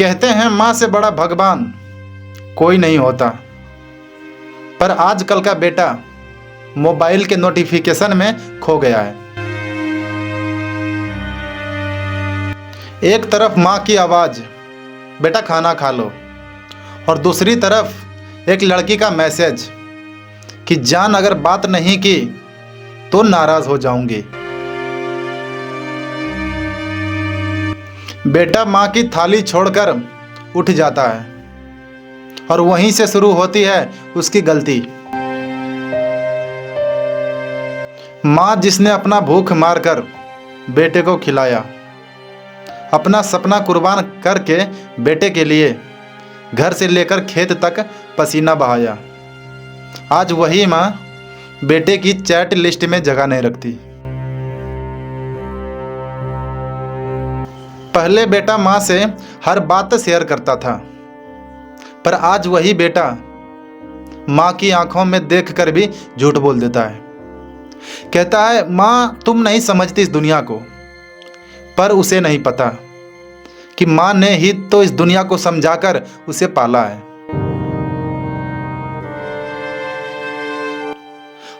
कहते हैं माँ से बड़ा भगवान कोई नहीं होता, पर आजकल का बेटा मोबाइल के नोटिफिकेशन में खो गया है। एक तरफ माँ की आवाज़, बेटा खाना खा लो, और दूसरी तरफ एक लड़की का मैसेज कि जान अगर बात नहीं की तो नाराज़ हो जाऊंगी। बेटा माँ की थाली छोड़कर उठ जाता है और वहीं से शुरू होती है उसकी गलती। माँ जिसने अपना भूख मारकर बेटे को खिलाया, अपना सपना कुर्बान करके बेटे के लिए घर से लेकर खेत तक पसीना बहाया, आज वही माँ बेटे की चैट लिस्ट में जगह नहीं रखती। पहले बेटा माँ से हर बात शेयर करता था, पर आज वही बेटा माँ की आंखों में देखकर भी झूठ बोल देता है। कहता है माँ तुम नहीं समझती इस दुनिया को, पर उसे नहीं पता कि माँ ने ही तो इस दुनिया को समझाकर उसे पाला है।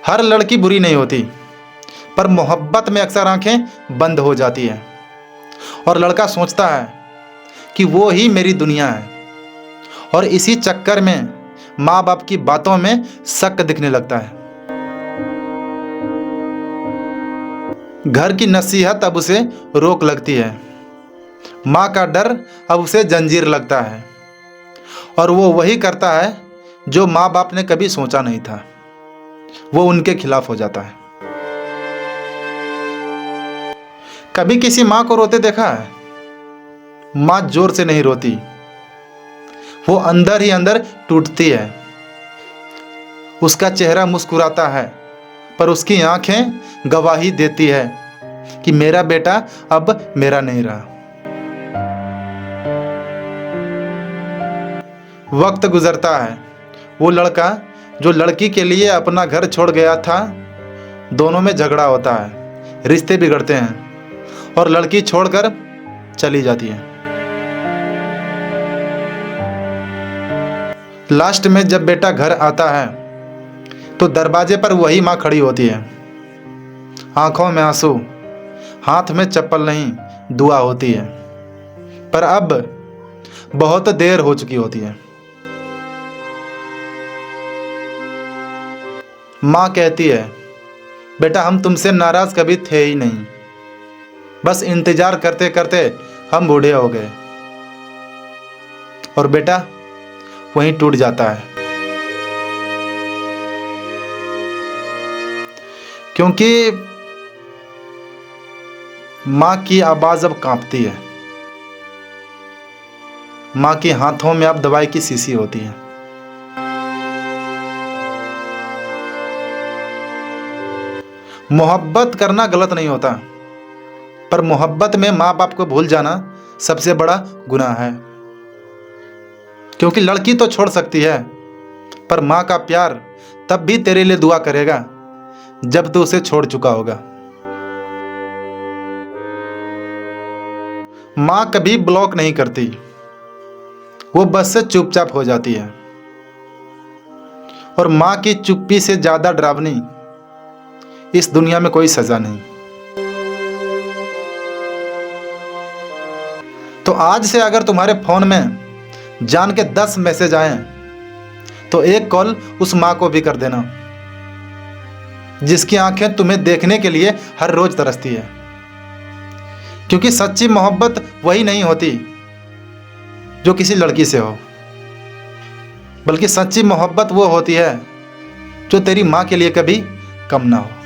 हर लड़की बुरी नहीं होती, पर मोहब्बत में अक्सर आंखें बंद हो जाती है और लड़का सोचता है कि वो ही मेरी दुनिया है, और इसी चक्कर में माँ बाप की बातों में शक दिखने लगता है। घर की नसीहत अब उसे रोक लगती है, माँ का डर अब उसे जंजीर लगता है, और वो वही करता है जो माँ बाप ने कभी सोचा नहीं था। वो उनके खिलाफ हो जाता है। कभी किसी माँ को रोते देखा है? माँ जोर से नहीं रोती, वो अंदर ही अंदर टूटती है। उसका चेहरा मुस्कुराता है, पर उसकी आंखें गवाही देती है कि मेरा बेटा अब मेरा नहीं रहा। वक्त गुजरता है, वो लड़का जो लड़की के लिए अपना घर छोड़ गया था, दोनों में झगड़ा होता है, रिश्ते बिगड़ते हैं और लड़की छोड़कर चली जाती है। लास्ट में जब बेटा घर आता है तो दरवाजे पर वही माँ खड़ी होती है, आंखों में आंसू, हाथ में चप्पल नहीं, दुआ होती है। पर अब बहुत देर हो चुकी होती है। माँ कहती है बेटा हम तुमसे नाराज कभी थे ही नहीं, बस इंतजार करते करते हम बूढ़े हो गए। और बेटा वहीं टूट जाता है, क्योंकि माँ की आवाज अब कांपती है, माँ के हाथों में अब दवाई की शीशी होती है। मोहब्बत करना गलत नहीं होता, पर मोहब्बत में माँ बाप को भूल जाना सबसे बड़ा गुनाह है। क्योंकि लड़की तो छोड़ सकती है, पर माँ का प्यार तब भी तेरे लिए दुआ करेगा जब तू उसे छोड़ चुका होगा। माँ कभी ब्लॉक नहीं करती, वो बस से चुपचाप हो जाती है। और माँ की चुप्पी से ज्यादा डरावनी इस दुनिया में कोई सजा नहीं। तो आज से अगर तुम्हारे फोन में जान के 10 मैसेज आए तो एक कॉल उस माँ को भी कर देना जिसकी आंखें तुम्हें देखने के लिए हर रोज तरसती है। क्योंकि सच्ची मोहब्बत वही नहीं होती जो किसी लड़की से हो, बल्कि सच्ची मोहब्बत वो होती है जो तेरी माँ के लिए कभी कम ना हो।